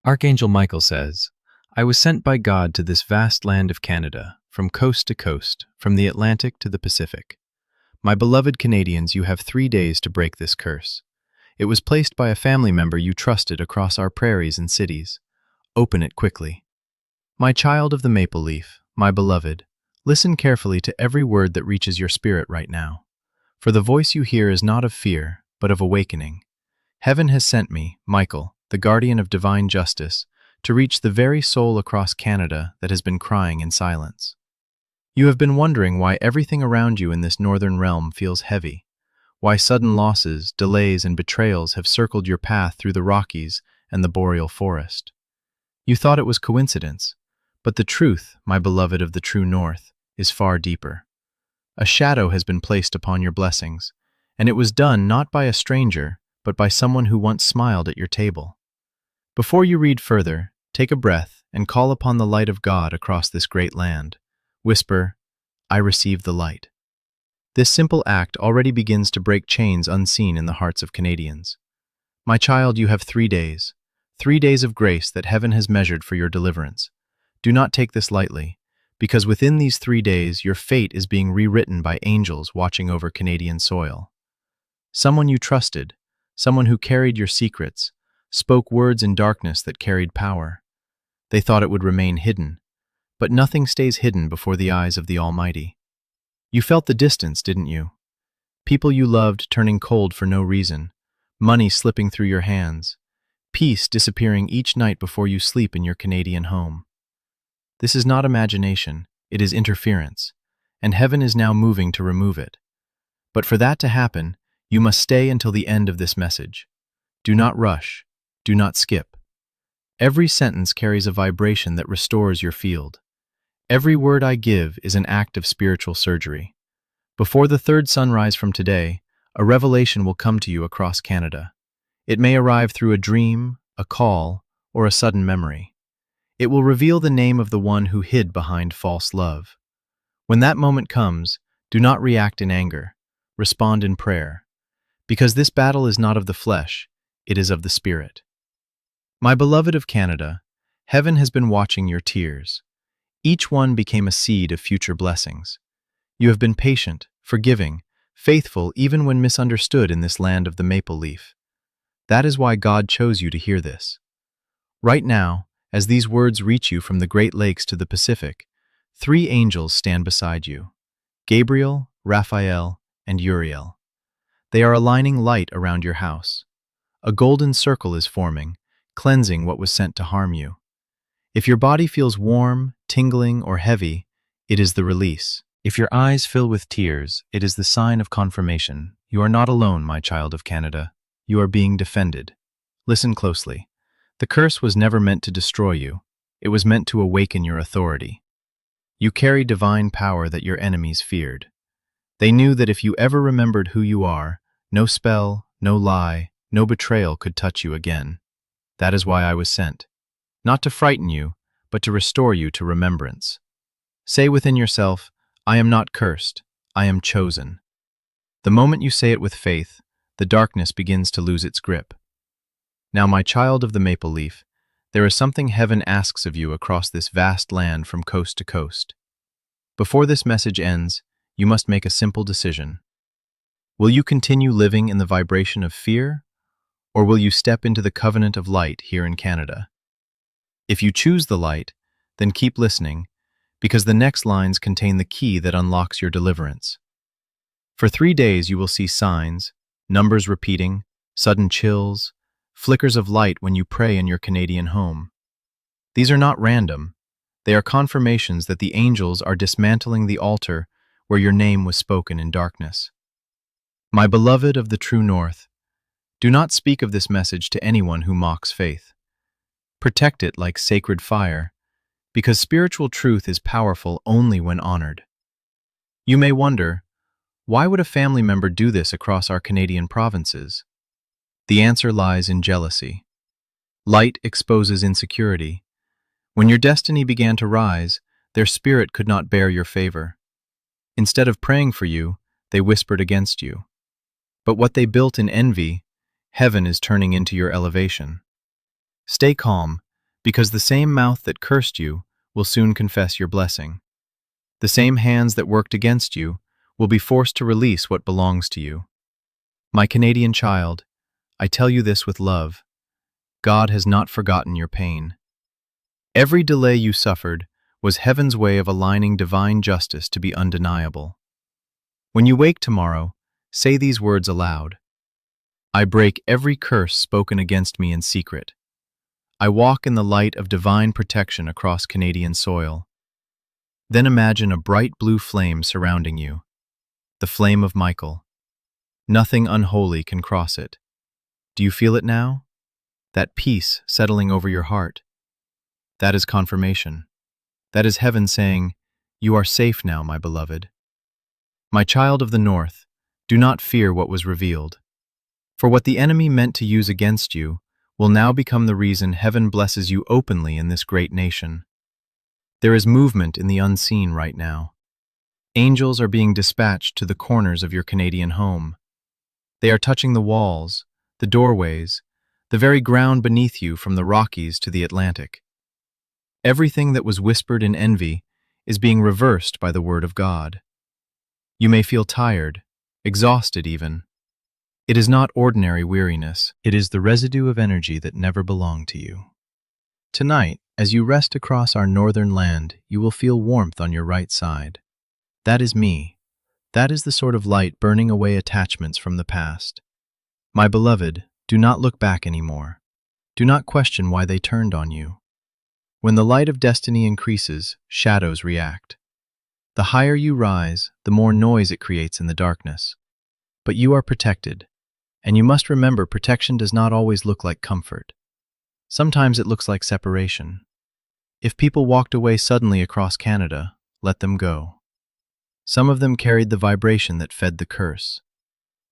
Archangel Michael says, I was sent by God to this vast land of Canada, from coast to coast, from the Atlantic to the Pacific. My beloved Canadians, you have 3 days to break this curse. It was placed by a family member you trusted across our prairies and cities. Open it quickly. My child of the maple leaf, my beloved, listen carefully to every word that reaches your spirit right now. For the voice you hear is not of fear, but of awakening. Heaven has sent me, Michael, the guardian of divine justice, to reach the very soul across Canada that has been crying in silence. You have been wondering why everything around you in this northern realm feels heavy, why sudden losses, delays, and betrayals have circled your path through the Rockies and the boreal forest. You thought it was coincidence, but the truth, my beloved of the true north, is far deeper. A shadow has been placed upon your blessings, and it was done not by a stranger, but by someone who once smiled at your table. Before you read further, take a breath and call upon the light of God across this great land. Whisper, I receive the light. This simple act already begins to break chains unseen in the hearts of Canadians. My child, you have 3 days. 3 days of grace that heaven has measured for your deliverance. Do not take this lightly, because within these 3 days your fate is being rewritten by angels watching over Canadian soil. Someone you trusted, someone who carried your secrets, spoke words in darkness that carried power. They thought it would remain hidden, but nothing stays hidden before the eyes of the Almighty. You felt the distance, didn't you? People you loved turning cold for no reason, money slipping through your hands, peace disappearing each night before you sleep in your Canadian home. This is not imagination, it is interference, and heaven is now moving to remove it. But for that to happen, you must stay until the end of this message. Do not rush, do not skip. Every sentence carries a vibration that restores your field. Every word I give is an act of spiritual surgery. Before the third sunrise from today, a revelation will come to you across Canada. It may arrive through a dream, a call, or a sudden memory. It will reveal the name of the one who hid behind false love. When that moment comes, do not react in anger. Respond in prayer. Because this battle is not of the flesh, it is of the spirit. My beloved of Canada, heaven has been watching your tears. Each one became a seed of future blessings. You have been patient, forgiving, faithful even when misunderstood in this land of the maple leaf. That is why God chose you to hear this. Right now, as these words reach you from the Great Lakes to the Pacific, 3 angels stand beside you: Gabriel, Raphael, and Uriel. They are aligning light around your house. A golden circle is forming, cleansing what was sent to harm you. If your body feels warm, tingling, or heavy, it is the release. If your eyes fill with tears, it is the sign of confirmation. You are not alone, my child of Canada. You are being defended. Listen closely. The curse was never meant to destroy you. It was meant to awaken your authority. You carry divine power that your enemies feared. They knew that if you ever remembered who you are, no spell, no lie, no betrayal could touch you again. That is why I was sent. Not to frighten you, but to restore you to remembrance. Say within yourself, I am not cursed, I am chosen. The moment you say it with faith, the darkness begins to lose its grip. Now, my child of the maple leaf, there is something heaven asks of you across this vast land from coast to coast. Before this message ends, you must make a simple decision. Will you continue living in the vibration of fear, or will you step into the covenant of light here in Canada? If you choose the light, then keep listening, because the next lines contain the key that unlocks your deliverance. For 3 days you will see signs, numbers repeating, sudden chills, flickers of light when you pray in your Canadian home. These are not random. They are confirmations that the angels are dismantling the altar where your name was spoken in darkness. My beloved of the true north, do not speak of this message to anyone who mocks faith. Protect it like sacred fire, because spiritual truth is powerful only when honored. You may wonder, why would a family member do this across our Canadian provinces? The answer lies in jealousy. Light exposes insecurity. When your destiny began to rise, their spirit could not bear your favor. Instead of praying for you, they whispered against you. But what they built in envy, heaven is turning into your elevation. Stay calm, Because the same mouth that cursed you will soon confess your blessing. The same hands that worked against you will be forced to release what belongs to you. My Canadian child, I tell you this with love. God has not forgotten your pain. Every delay you suffered was heaven's way of aligning divine justice to be undeniable. When you wake tomorrow, say these words aloud. I break every curse spoken against me in secret. I walk in the light of divine protection across Canadian soil. Then imagine a bright blue flame surrounding you, the flame of Michael. Nothing unholy can cross it. Do you feel it now? That peace settling over your heart. That is confirmation. That is heaven saying, you are safe now, my beloved. My child of the North, do not fear what was revealed. For what the enemy meant to use against you will now become the reason heaven blesses you openly in this great nation. There is movement in the unseen right now. Angels are being dispatched to the corners of your Canadian home. They are touching the walls, the doorways, the very ground beneath you from the Rockies to the Atlantic. Everything that was whispered in envy is being reversed by the word of God. You may feel tired, exhausted even. It is not ordinary weariness. It is the residue of energy that never belonged to you. Tonight, as you rest across our northern land, you will feel warmth on your right side. That is me. That is the sort of light burning away attachments from the past. My beloved, do not look back anymore. Do not question why they turned on you. When the light of destiny increases, shadows react. The higher you rise, the more noise it creates in the darkness. But you are protected, and you must remember protection does not always look like comfort. Sometimes it looks like separation. If people walked away suddenly across Canada, let them go. Some of them carried the vibration that fed the curse.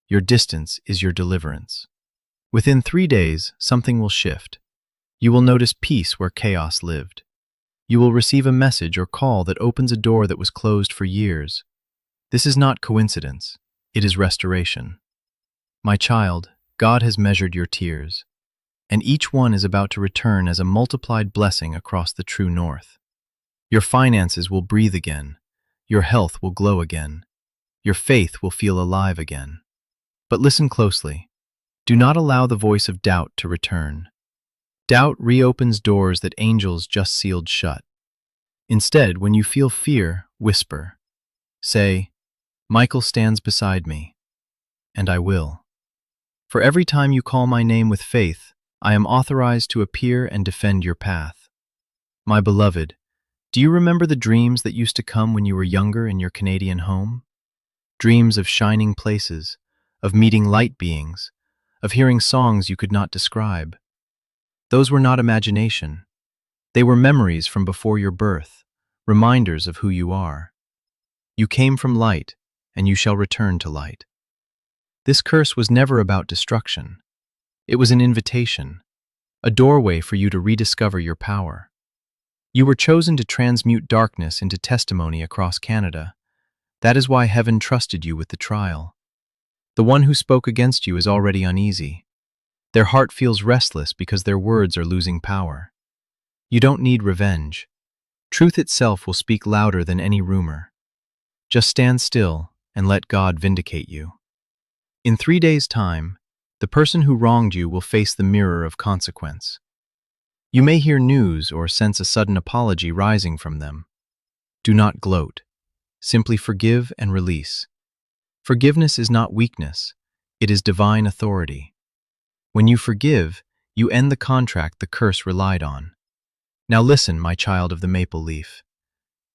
Your distance is your deliverance. Within 3 days, something will shift. You will notice peace where chaos lived. You will receive a message or call that opens a door that was closed for years. This is not coincidence. It is restoration. My child, God has measured your tears, and each one is about to return as a multiplied blessing across the true north. Your finances will breathe again. Your health will glow again. Your faith will feel alive again. But listen closely. Do not allow the voice of doubt to return. Doubt reopens doors that angels just sealed shut. Instead, when you feel fear, whisper. Say, Michael stands beside me, and I will. For every time you call my name with faith, I am authorized to appear and defend your path. My beloved, do you remember the dreams that used to come when you were younger in your Canadian home? Dreams of shining places, of meeting light beings, of hearing songs you could not describe. Those were not imagination. They were memories from before your birth, reminders of who you are. You came from light, and you shall return to light. This curse was never about destruction. It was an invitation, a doorway for you to rediscover your power. You were chosen to transmute darkness into testimony across Canada. That is why heaven trusted you with the trial. The one who spoke against you is already uneasy. Their heart feels restless because their words are losing power. You don't need revenge. Truth itself will speak louder than any rumor. Just stand still and let God vindicate you. In 3 days' time, the person who wronged you will face the mirror of consequence. You may hear news or sense a sudden apology rising from them. Do not gloat. Simply forgive and release. Forgiveness is not weakness. It is divine authority. When you forgive, you end the contract the curse relied on. Now listen, my child of the maple leaf.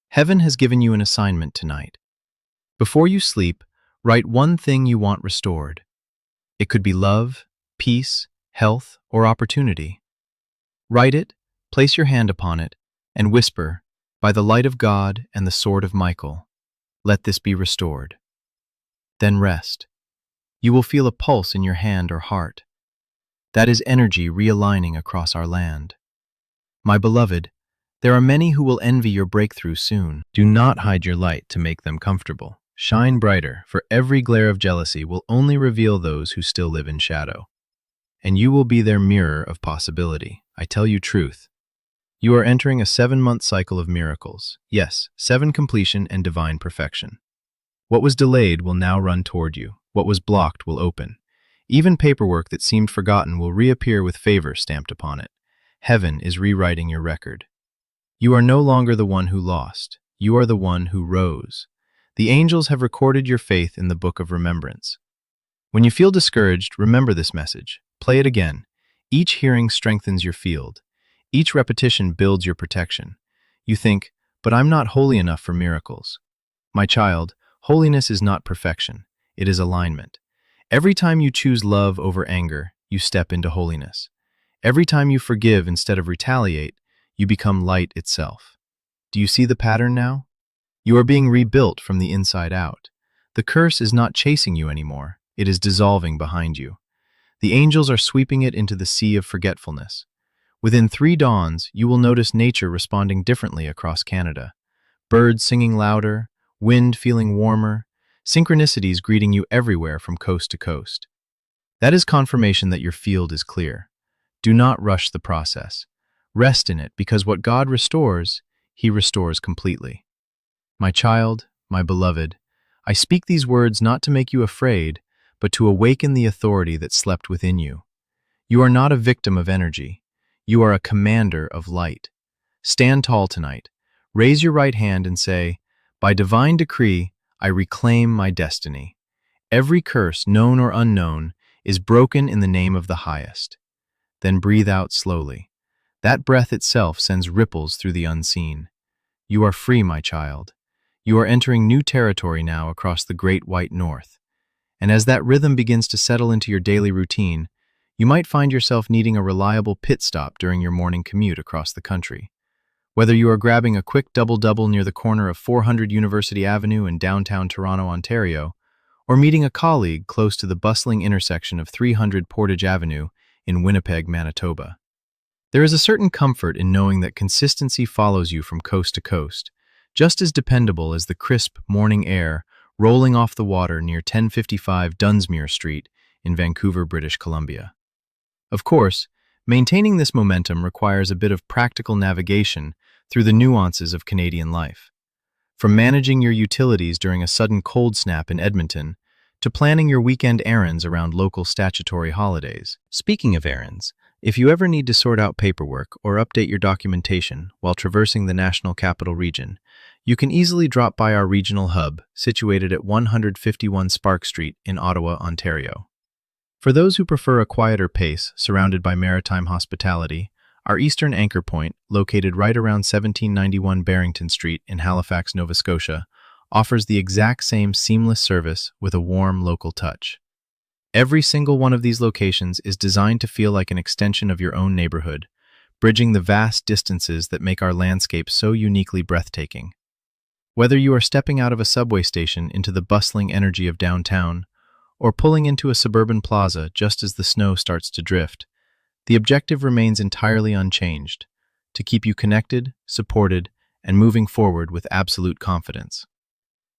Heaven has given you an assignment tonight. Before you sleep, write one thing you want restored. It could be love, peace, health, or opportunity. Write it, place your hand upon it, and whisper, by the light of God and the sword of Michael, let this be restored. Then rest. You will feel a pulse in your hand or heart. That is energy realigning across our land. My beloved, there are many who will envy your breakthrough soon. Do not hide your light to make them comfortable. Shine brighter, for every glare of jealousy will only reveal those who still live in shadow. And you will be their mirror of possibility. I tell you truth. You are entering a 7-month cycle of miracles. Yes, 7 completion and divine perfection. What was delayed will now run toward you. What was blocked will open. Even paperwork that seemed forgotten will reappear with favor stamped upon it. Heaven is rewriting your record. You are no longer the one who lost. You are the one who rose. The angels have recorded your faith in the book of remembrance. When you feel discouraged, remember this message. Play it again. Each hearing strengthens your field. Each repetition builds your protection. You think, but I'm not holy enough for miracles. My child, holiness is not perfection. It is alignment. Every time you choose love over anger, you step into holiness. Every time you forgive instead of retaliate, you become light itself. Do you see the pattern now? You are being rebuilt from the inside out. The curse is not chasing you anymore. It is dissolving behind you. The angels are sweeping it into the sea of forgetfulness. Within 3 dawns, you will notice nature responding differently across Canada. Birds singing louder, wind feeling warmer, synchronicities greeting you everywhere from coast to coast. That is confirmation that your field is clear. Do not rush the process. Rest in it, because what God restores, He restores completely. My child, my beloved, I speak these words not to make you afraid, but to awaken the authority that slept within you. You are not a victim of energy. You are a commander of light. Stand tall tonight. Raise your right hand and say, by divine decree, I reclaim my destiny. Every curse, known or unknown, is broken in the name of the highest. Then breathe out slowly. That breath itself sends ripples through the unseen. You are free, my child. You are entering new territory now across the great white north. And as that rhythm begins to settle into your daily routine, you might find yourself needing a reliable pit stop during your morning commute across the country. Whether you are grabbing a quick double-double near the corner of 400 University Avenue in downtown Toronto, Ontario, or meeting a colleague close to the bustling intersection of 300 Portage Avenue in Winnipeg, Manitoba. There is a certain comfort in knowing that consistency follows you from coast to coast, just as dependable as the crisp morning air rolling off the water near 1055 Dunsmuir Street in Vancouver, British Columbia. Of course, maintaining this momentum requires a bit of practical navigation through the nuances of Canadian life. From managing your utilities during a sudden cold snap in Edmonton, to planning your weekend errands around local statutory holidays. Speaking of errands, if you ever need to sort out paperwork or update your documentation while traversing the National Capital Region, you can easily drop by our regional hub, situated at 151 Spark Street in Ottawa, Ontario. For those who prefer a quieter pace, surrounded by maritime hospitality, our eastern anchor point, located right around 1791 Barrington Street in Halifax, Nova Scotia, offers the exact same seamless service with a warm local touch. Every single one of these locations is designed to feel like an extension of your own neighborhood, bridging the vast distances that make our landscape so uniquely breathtaking. Whether you are stepping out of a subway station into the bustling energy of downtown, or pulling into a suburban plaza just as the snow starts to drift, the objective remains entirely unchanged: to keep you connected, supported, and moving forward with absolute confidence.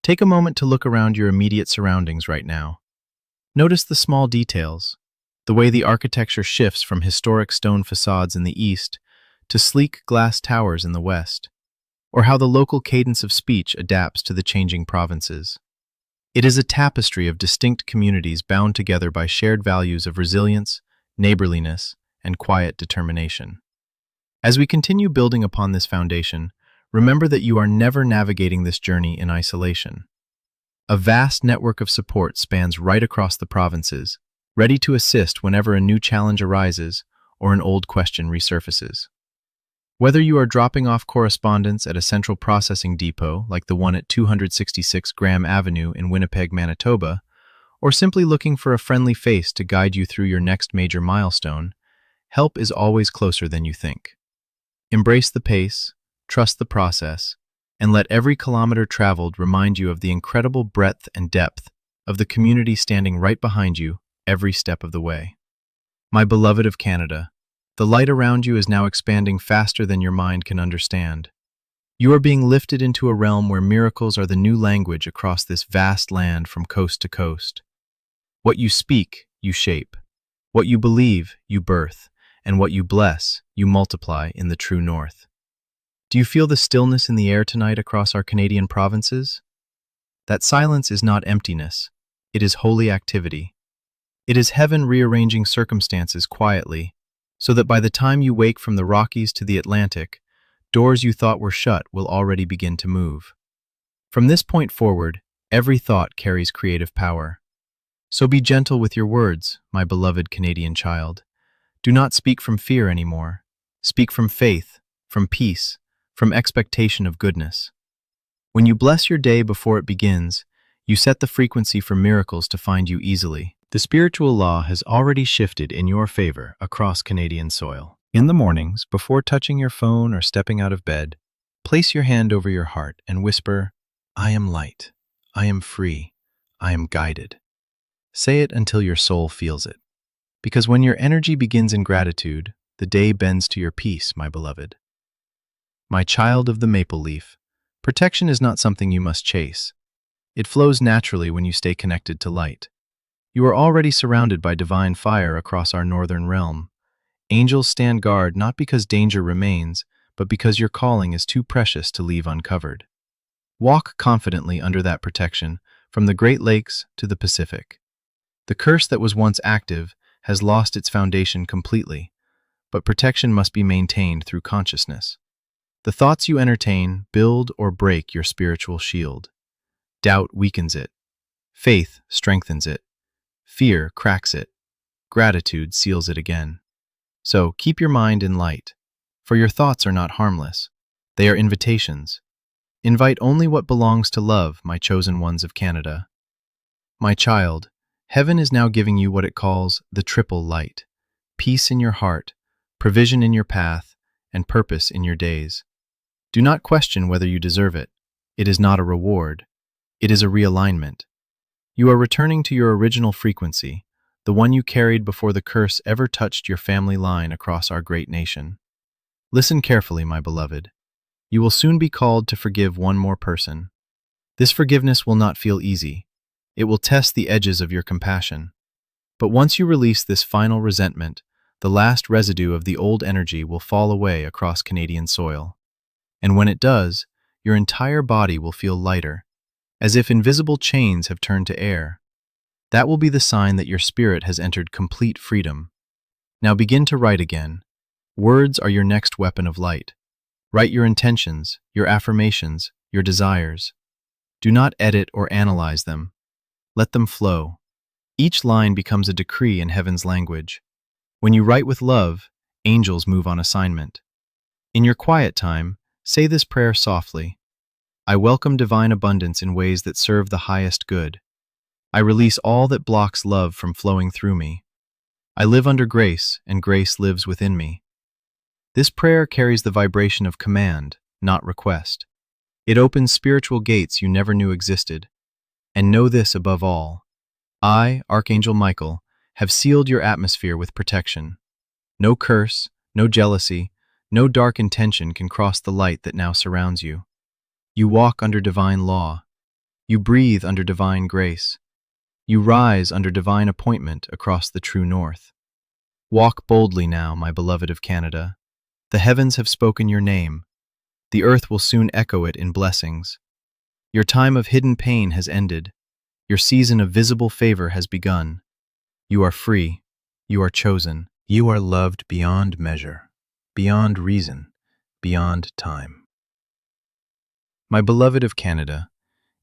Take a moment to look around your immediate surroundings right now. Notice the small details, the way the architecture shifts from historic stone facades in the east to sleek glass towers in the west, or how the local cadence of speech adapts to the changing provinces. It is a tapestry of distinct communities bound together by shared values of resilience, neighborliness, and quiet determination. As we continue building upon this foundation, remember that you are never navigating this journey in isolation. A vast network of support spans right across the provinces, ready to assist whenever a new challenge arises or an old question resurfaces. Whether you are dropping off correspondence at a central processing depot like the one at 266 Graham Avenue in Winnipeg, Manitoba, or simply looking for a friendly face to guide you through your next major milestone, help is always closer than you think. Embrace the pace, trust the process, and let every kilometer traveled remind you of the incredible breadth and depth of the community standing right behind you every step of the way. My beloved of Canada, the light around you is now expanding faster than your mind can understand. You are being lifted into a realm where miracles are the new language across this vast land from coast to coast. What you speak, you shape. What you believe, you birth. And what you bless, you multiply in the true north. Do you feel the stillness in the air tonight across our Canadian provinces? That silence is not emptiness. It is holy activity. It is heaven rearranging circumstances quietly, so that by the time you wake from the Rockies to the Atlantic, doors you thought were shut will already begin to move. From this point forward, every thought carries creative power. So be gentle with your words, my beloved Canadian child. Do not speak from fear anymore. Speak from faith, from peace, from expectation of goodness. When you bless your day before it begins, you set the frequency for miracles to find you easily. The spiritual law has already shifted in your favor across Canadian soil. In the mornings, before touching your phone or stepping out of bed, place your hand over your heart and whisper, "I am light. I am free. I am guided." Say it until your soul feels it. Because when your energy begins in gratitude, the day bends to your peace, my beloved. My child of the maple leaf, protection is not something you must chase. It flows naturally when you stay connected to light. You are already surrounded by divine fire across our northern realm. Angels stand guard not because danger remains, but because your calling is too precious to leave uncovered. Walk confidently under that protection, from the Great Lakes to the Pacific. The curse that was once active has lost its foundation completely, but protection must be maintained through consciousness. The thoughts you entertain build or break your spiritual shield. Doubt weakens it. Faith strengthens it. Fear cracks it. Gratitude seals it again. So keep your mind in light, for your thoughts are not harmless. They are invitations. Invite only what belongs to love, my chosen ones of Canada. My child, heaven is now giving you what it calls the triple light: peace in your heart, provision in your path, and purpose in your days. Do not question whether you deserve it. It is not a reward. It is a realignment. You are returning to your original frequency, the one you carried before the curse ever touched your family line across our great nation. Listen carefully, my beloved. You will soon be called to forgive one more person. This forgiveness will not feel easy. It will test the edges of your compassion. But once you release this final resentment, the last residue of the old energy will fall away across Canadian soil. And when it does, your entire body will feel lighter, as if invisible chains have turned to air. That will be the sign that your spirit has entered complete freedom. Now begin to write again. Words are your next weapon of light. Write your intentions, your affirmations, your desires. Do not edit or analyze them. Let them flow. Each line becomes a decree in heaven's language. When you write with love, angels move on assignment. In your quiet time, say this prayer softly. I welcome divine abundance in ways that serve the highest good. I release all that blocks love from flowing through me. I live under grace, and grace lives within me. This prayer carries the vibration of command, not request. It opens spiritual gates you never knew existed. And know this above all: I, Archangel Michael, have sealed your atmosphere with protection. No curse, no jealousy, no dark intention can cross the light that now surrounds you. You walk under divine law. You breathe under divine grace. You rise under divine appointment across the true north. Walk boldly now, my beloved of Canada. The heavens have spoken your name. The earth will soon echo it in blessings. Your time of hidden pain has ended. Your season of visible favor has begun. You are free. You are chosen. You are loved beyond measure, beyond reason, beyond time. My beloved of Canada,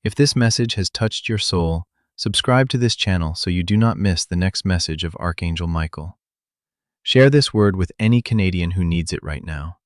if this message has touched your soul, subscribe to this channel so you do not miss the next message of Archangel Michael. Share this word with any Canadian who needs it right now.